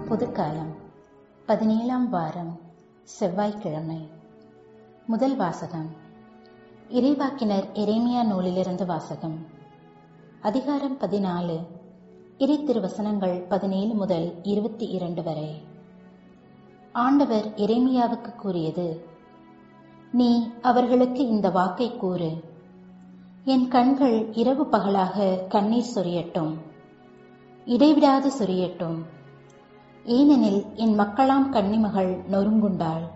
புதுக்காலம் 17ஆம் வாரம் செவ்வாய்க்கிழமை. முதல் வாசகம் இறைவாக்கினர் எரேமியா நூலிலிருந்து வாசகம். அதிகாரம் 14, இறை திருவசனங்கள் 17 முதல் 22 வரை. ஆண்டவர் எரேமியாவுக்கு கூறியது: நீ அவர்களுக்கு இந்த வாக்கை கூறு. என் கண்கள் இரவு பகலாக கண்ணீர் சொரியட்டும், இடைவிடாது சொரியட்டும். ஏனெனில் என் மக்களாம் கன்னிமகள் நொறுங்குண்டாள்.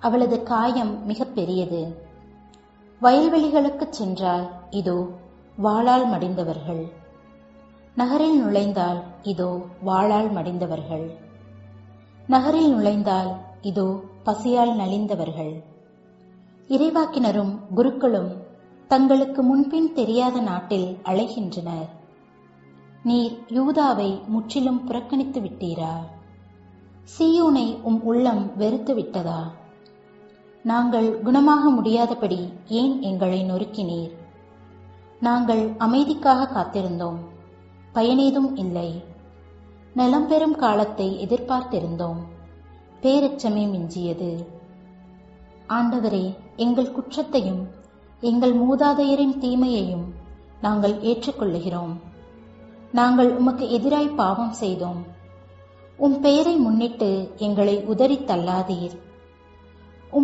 அவளது காயம் மிக பெரியது. வயல்வெளிகளுக்குச் சென்றால் இதோ வாளால் மடிந்தவர்கள், நகரில் நுழைந்தால் இதோ வாளால் மடிந்தவர்கள், நகரில் நுழைந்தால் இதோ பசியால் நலிந்தவர்கள். இறைவாக்கினரும் குருக்களும் தங்களுக்கு முன்பின் தெரியாத நாட்டில் அலைகின்றனர். நீர் யூதாவை முற்றிலும் புறக்கணித்து விட்டீரா? சீயோனை உள்ளம் வெறுத்து விட்டதா? நாங்கள் குணமாக முடியாதபடி ஏன் எங்களை நொறுக்கினீர்? நாங்கள் அமைதிக்காக காத்திருந்தோம், பயனேதும் இல்லை. நலம் பெறும் காலத்தை எதிர்பார்த்திருந்தோம், பேரச்சமே மிஞ்சியது. ஆண்டவரே, எங்கள் குற்றத்தையும் எங்கள் மூதாதையரின் தீமையையும் நாங்கள் ஏற்றுக்கொள்ளுகிறோம். நாங்கள் உமக்கு எதிராய் பாவம் செய்தோம். பெயரை முன்னிட்டு எங்களை உதறி தள்ளாதீர்.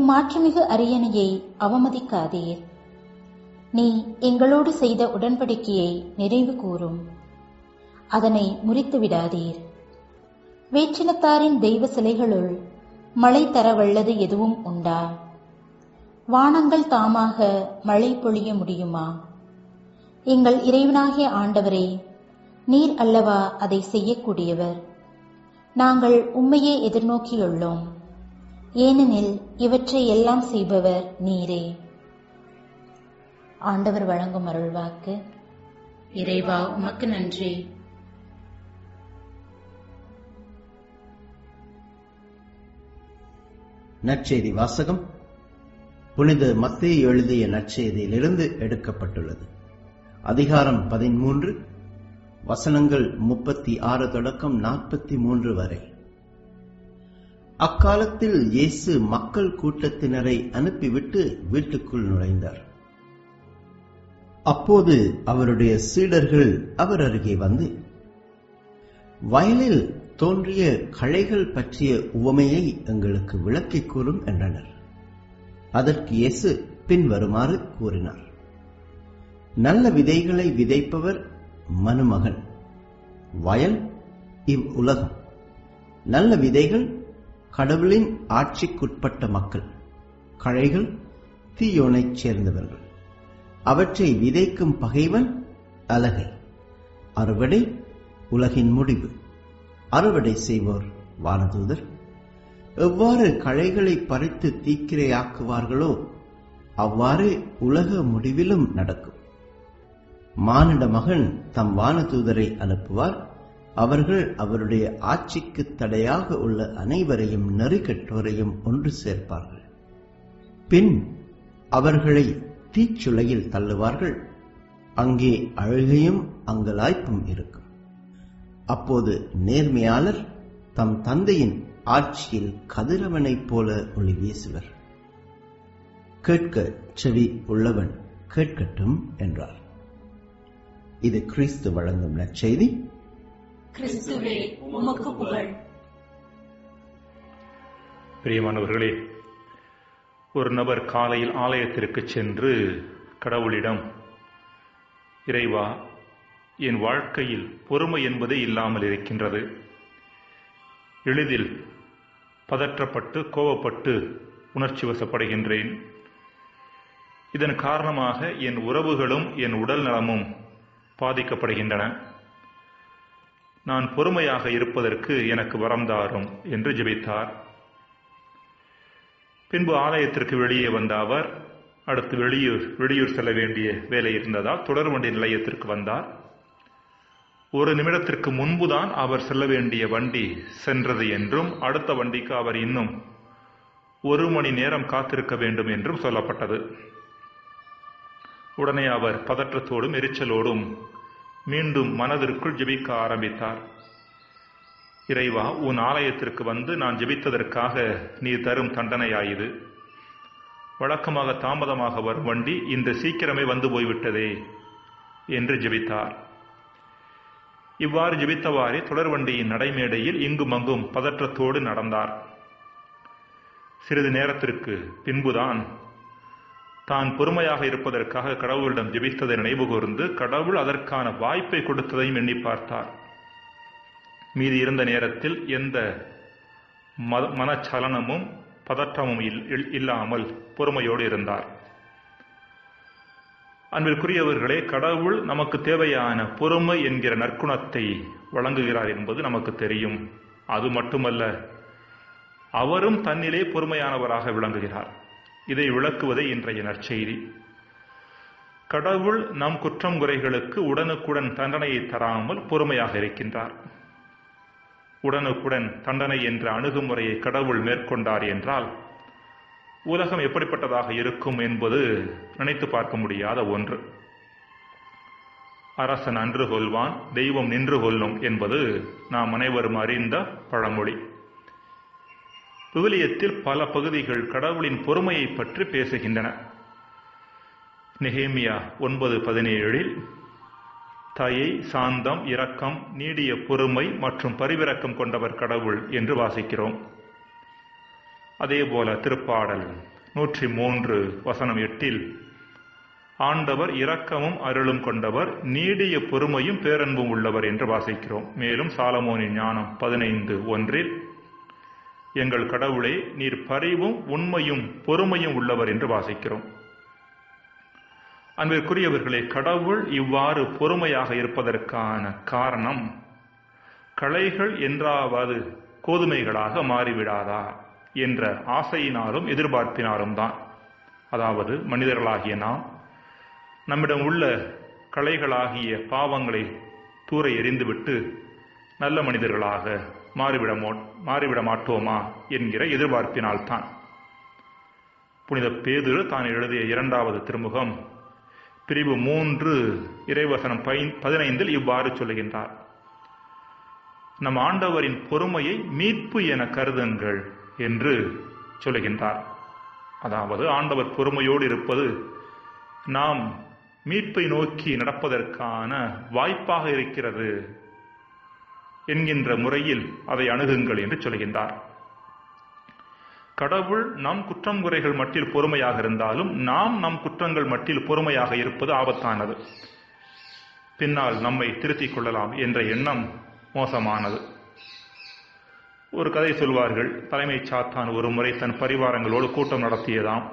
மாட்சிமிகு அரியணையை அவமதிக்காதீர். நீ எங்களோடு செய்த உடன்படிக்கையை நினைவு கூறும், அதனை முறித்து விடாதீர். வேற்றினத்தாரின் தெய்வ சிலைகளுள் மழை தர வல்லது எதுவும் உண்டா? வானங்கள் தாமாக மழை பொழிய முடியுமா? எங்கள் இறைவனாகிய ஆண்டவரே, நீர் அல்லவா அதை செய்யக்கூடியவர். நாங்கள் உம்மையே எதிர்நோக்கியுள்ளோம், ஏனெனில் இவற்றை எல்லாம் செய்பவர் நீரே. ஆண்டவர் வழங்கும் அருள்வாக்கு. இறைவா, உமக்கு நன்றி. நற்செய்தி வாசகம் புனித மத்தேயு எழுதிய நற்செய்தியிலிருந்து எடுக்கப்பட்டுள்ளது. அதிகாரம் 13, வசனங்கள் 36 தொடக்கம் 43 வரை. அக்காலத்தில் இயேசு மக்கள் கூட்டத்தினரை அனுப்பிவிட்டு வீட்டுக்குள் நுழைந்தார். அப்போது அவருடைய சீடர்கள் அவர் அருகே வந்து, வயலில் தோன்றிய களைகள் பற்றிய உவமையை எங்களுக்கு விளக்கிக் கூறும் என்றனர். அதற்கு இயேசு பின்வருமாறு கூறினார்: நல்ல விதைகளை விதைப்பவர் மனுமகன், வயல் இவ்வுலகம். நல்ல விதைகள் கடவுளின் ஆட்சிக்குட்பட்ட மக்கள், களைகள் தீயோனைச் சேர்ந்தவர்கள். அவற்றை விதைக்கும் பகைவன் அலகை. அறுவடை உலகின் முடிவு. அறுவடை செய்வோர் வானதூதர். எவ்வாறு களைகளை பறித்து தீக்கிரையாக்குவார்களோ அவ்வாறு உலக முடிவிலும் நடக்கும். மானிட மகன் தம் வானதூதரை அனுப்புவார். அவர்கள் அவருடைய ஆட்சிக்கு தடையாக உள்ள அனைவரையும் நெறிகட்டோரையும் ஒன்று சேர்ப்பார்கள். பின் அவர்களை தீச்சுளையில் தள்ளுவார்கள். அங்கே அழுகையும் அங்கலாய்ப்பும் இருக்கும். அப்போது நேர்மையாளர் தம் தந்தையின் ஆட்சியில் கதிரவனைப் போல ஒளி வீசுவர். கேட்க செவி உள்ளவன் கேட்கட்டும் என்றார். இது கிறிஸ்து வழங்கும் நற்செய்தி. கிறிஸ்துவே, உமக்கு புகழ். பிரியமானவர்களே, ஒரு நபர் காலையில் ஆலயத்திற்கு சென்று கடவுளிடம், இறைவா, என் வாழ்க்கையில் பொறுமை என்பதே இல்லாமல் இருக்கின்றது. எளிதில் பதற்றப்பட்டு கோபப்பட்டு உணர்ச்சி வசப்படுகின்றேன். இதன் காரணமாக என் உறவுகளும் என் உடல் நலமும் பாதிக்கப்படுகின்றன. நான் பொறுமையாக இருப்பதற்கு எனக்கு வரம் தாரும் என்று ஜெபித்தார். பின்பு ஆலயத்திற்கு வெளியே வந்த அவர் அடுத்து வெளியூர் செல்ல வேண்டிய வேலை இருந்ததால் தொடர்வண்டி நிலையத்திற்கு வந்தார். ஒரு நிமிடத்திற்கு முன்புதான் அவர் செல்ல வேண்டிய வண்டி சென்றது என்றும் அடுத்த வண்டிக்கு அவர் இன்னும் 1 மணி நேரம் காத்திருக்க வேண்டும் என்றும் சொல்லப்பட்டது. உடனே அவர் பதற்றத்தோடும் எரிச்சலோடும் மீண்டும் மனதிற்குள் ஜெபிக்க ஆரம்பித்தார். இறைவா, உன் ஆலயத்திற்கு வந்து நான் ஜெபித்ததற்காக நீ தரும் தண்டனையாயுது. வழக்கமாக தாமதமாக வரும் வண்டி இன்று சீக்கிரமே வந்து போய்விட்டதே என்று ஜெபித்தார். இவ்வாறு ஜெபித்தவாறே தொடர்வண்டியின் நடைமேடையில் இங்கும் அங்கும் பதற்றத்தோடு நடந்தார். சிறிது நேரத்திற்கு பின்புதான் தான் பொறுமையாக இருப்பதற்காக கடவுளிடம் ஜெபித்ததை நினைவு கூர்ந்து கடவுள் அதற்கான வாய்ப்பை கொடுத்ததையும் எண்ணி பார்த்தார். மீதி இருந்த நேரத்தில் எந்த மனச்சலனமும் பதற்றமும் இல்லாமல் பொறுமையோடு இருந்தார். அன்பிற்குரியவர்களே, கடவுள் நமக்கு தேவையான பொறுமை என்கிற நற்குணத்தை வழங்குகிறார் என்பது நமக்கு தெரியும். அது மட்டுமல்ல, அவரும் தன்னிலே பொறுமையானவராக விளங்குகிறார். இதை விளக்குவதே இன்றைய நற்செய்தி. கடவுள் நம் குற்றம் குறைகளுக்கு உடனுக்குடன் தண்டனையை தராமல் பொறுமையாக இருக்கின்றார். உடனுக்குடன் தண்டனை என்ற அணுகுமுறையை கடவுள் மேற்கொண்டார் என்றால் உலகம் எப்படிப்பட்டதாக இருக்கும் என்பது நினைத்து பார்க்க முடியாத ஒன்று. அரசன் அன்று கொல்வான், தெய்வம் நின்று கொல்லும் என்பது நாம் அனைவரும் அறிந்த பழமொழி. விவிலியத்தில் பல பகுதிகள் கடவுளின் பொறுமையை பற்றி பேசுகின்றன. நெகேமியா 9:17 தயை, சாந்தம், இரக்கம், நீடிய பொறுமை மற்றும் பரிவிரக்கம் கொண்டவர் கடவுள் என்று வாசிக்கிறோம். அதேபோல திருப்பாடல் 103:8 ஆண்டவர் இரக்கமும் அருளும் கொண்டவர், நீடிய பொறுமையும் பேரன்பும் உள்ளவர் என்று வாசிக்கிறோம். மேலும் சாலமோனின் ஞானம் 15:1 எங்கள் கடவுளே, நீர் பரிவும் உண்மையும் பொறுமையும் உள்ளவர் என்று வாசிக்கிறோம். அன்பிற்குரியவர்களே, கடவுள் இவ்வாறு பொறுமையாக இருப்பதற்கான காரணம் களைகள் என்றாவது கோதுமைகளாக மாறிவிடாதா என்ற ஆசையினாலும் எதிர்பார்ப்பினாலும் தான். அதாவது மனிதர்களாகிய நாம் நம்மிடம் உள்ள களைகளாகிய பாவங்களை தூர எறிந்துவிட்டு நல்ல மனிதர்களாக மாறிவிட மாட்டோமா என்கிற எதிர்பார்ப்பினால்தான். புனித பேதுரு தான் எழுதிய 2வது திருமுகம் பிரிவு 3 இறைவசனம் 15 இவ்வாறு சொல்லுகின்றார்: நம் ஆண்டவரின் பொறுமையை மீட்பு என கருதுங்கள் என்று சொல்லுகின்றார். அதாவது ஆண்டவர் பொறுமையோடு இருப்பது நாம் மீட்பை நோக்கி நடப்பதற்கான வாய்ப்பாக இருக்கிறது என்கின்ற முறையில் அதை அணுகுங்கள் என்று சொல்கின்றார். கடவுள் நம் குற்றம் குறைகள் மட்டில் பொறுமையாக இருந்தாலும் நாம் நம் குற்றங்கள் மட்டில் பொறுமையாக இருப்பது ஆபத்தானது. பின்னால் நம்மை திருத்திக் கொள்ளலாம் என்ற எண்ணம் மோசமானது. ஒரு கதை சொல்வார்கள். தலைமைச் சாத்தான் ஒரு முறை தன் பரிவாரங்களோடு கூட்டம் நடத்தியதாம்.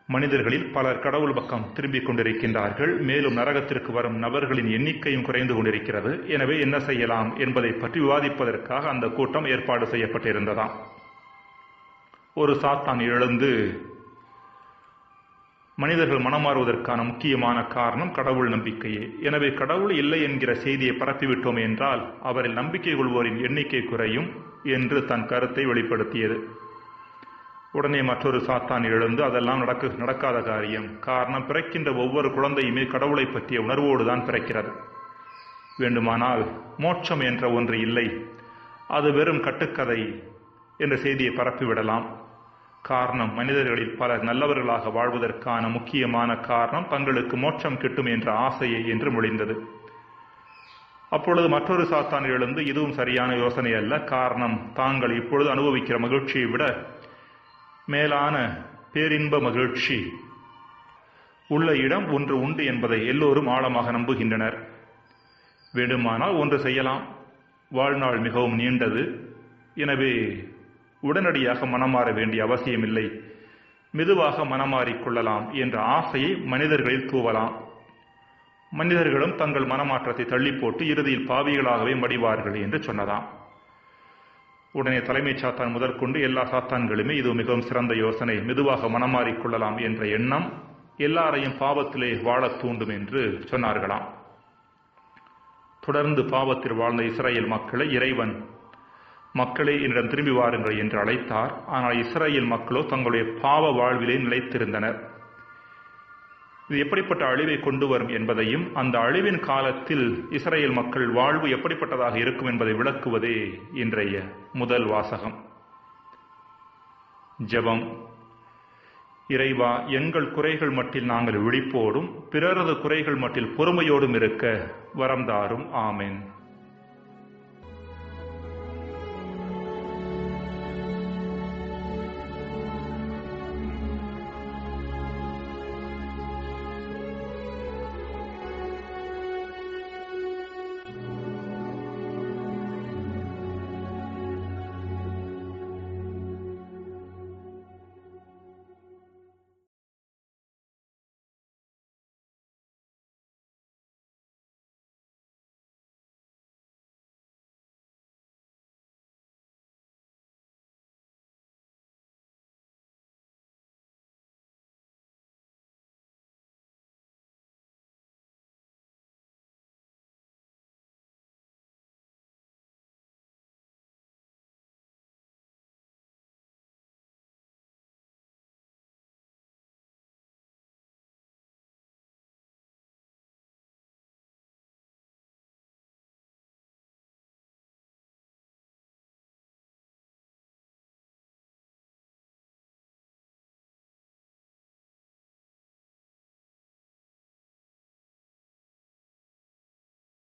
மனிதர்களில் பலர் கடவுள் பக்கம் திரும்பிக் கொண்டிருக்கின்றார்கள். மேலும் நரகத்திற்கு வரும் நபர்களின் எண்ணிக்கையும் குறைந்து கொண்டிருக்கிறது. எனவே என்ன செய்யலாம் என்பதை பற்றி விவாதிப்பதற்காக அந்த கூட்டம் ஏற்பாடு செய்யப்பட்டிருந்ததாம். ஒரு சாத்தான் எழுந்து மனிதர்கள் மனமாறுவதற்கான முக்கியமான காரணம் கடவுள் நம்பிக்கையே. எனவே கடவுள் இல்லை என்கிற செய்தியை பரப்பிவிட்டோம் என்றால் அவரில் நம்பிக்கை கொள்வோரின் எண்ணிக்கை குறையும் என்று தன் கருத்தை வெளிப்படுத்தியது. உடனே மற்றொரு சாத்தான் எழுந்து அதெல்லாம் நடக்காத காரியம். காரணம், பிறக்கின்ற ஒவ்வொரு குழந்தையுமே கடவுளை பற்றிய உணர்வோடு தான் பிறக்கிறது. வேண்டுமானால் மோட்சம் என்ற ஒன்று இல்லை, அது வெறும் கட்டுக்கதை என்ற செய்தியை பரப்பிவிடலாம். காரணம், மனிதர்களில் பலர் நல்லவர்களாக வாழ்வதற்கான முக்கியமான காரணம் தங்களுக்கு மோட்சம் கிட்டும் என்ற ஆசையை என்று மொழிந்தது. அப்பொழுது மற்றொரு சாத்தான் எழுந்து இதுவும் சரியான யோசனை அல்ல, காரணம் தாங்கள் இப்பொழுது அனுபவிக்கிற மகிழ்ச்சியை விட மேலான பேரின்ப மகிழ்ச்சி உள்ள இடம் ஒன்று உண்டு என்பதை எல்லோரும் ஆழமாக நம்புகின்றனர். வேண்டுமானால் ஒன்று செய்யலாம், வாழ்நாள் மிகவும் நீண்டது, எனவே உடனடியாக மனமாற வேண்டிய அவசியமில்லை, மெதுவாக மனமாறிக்கொள்ளலாம் என்ற ஆசையை மனிதர்களில் தூவலாம். மனிதர்களும் தங்கள் மனமாற்றத்தை தள்ளி போட்டு இறுதியில் பாவிகளாகவே மடிவார்கள் என்று சொன்னதாம். உடனே தலைமைச் சாத்தான் முதற்கொண்டு எல்லா சாத்தான்களுமே இது மிகவும் சிறந்த யோசனை, மெதுவாக மனமாறிக்கொள்ளலாம் என்ற எண்ணம் எல்லாரையும் பாவத்திலே வாழத் தூண்டும் என்று சொன்னார்களாம். தொடர்ந்து பாவத்தில் வாழ்ந்த இஸ்ரேல் மக்களை இறைவன் மக்களே என்னிடம் திரும்பி வாருங்கள் என்று அழைத்தார். ஆனால் இஸ்ரேல் மக்களோ தங்களுடைய பாவ வாழ்விலே நிலைத்திருந்தனர். இது எப்படிப்பட்ட அழிவை கொண்டு வரும் என்பதையும், அந்த அழிவின் காலத்தில் இஸ்ரேல் மக்கள் வாழ்வு எப்படிப்பட்டதாக இருக்கும் என்பதை விளக்குவதே இன்றைய முதல் வாசகம். ஜெபம். இறைவா, எங்கள் குறைகள் மட்டில் நாங்கள் விழிப்போடும் பிறரது குறைகள் மட்டில் பொறுமையோடும் இருக்க வரம் தாரும். ஆமென்.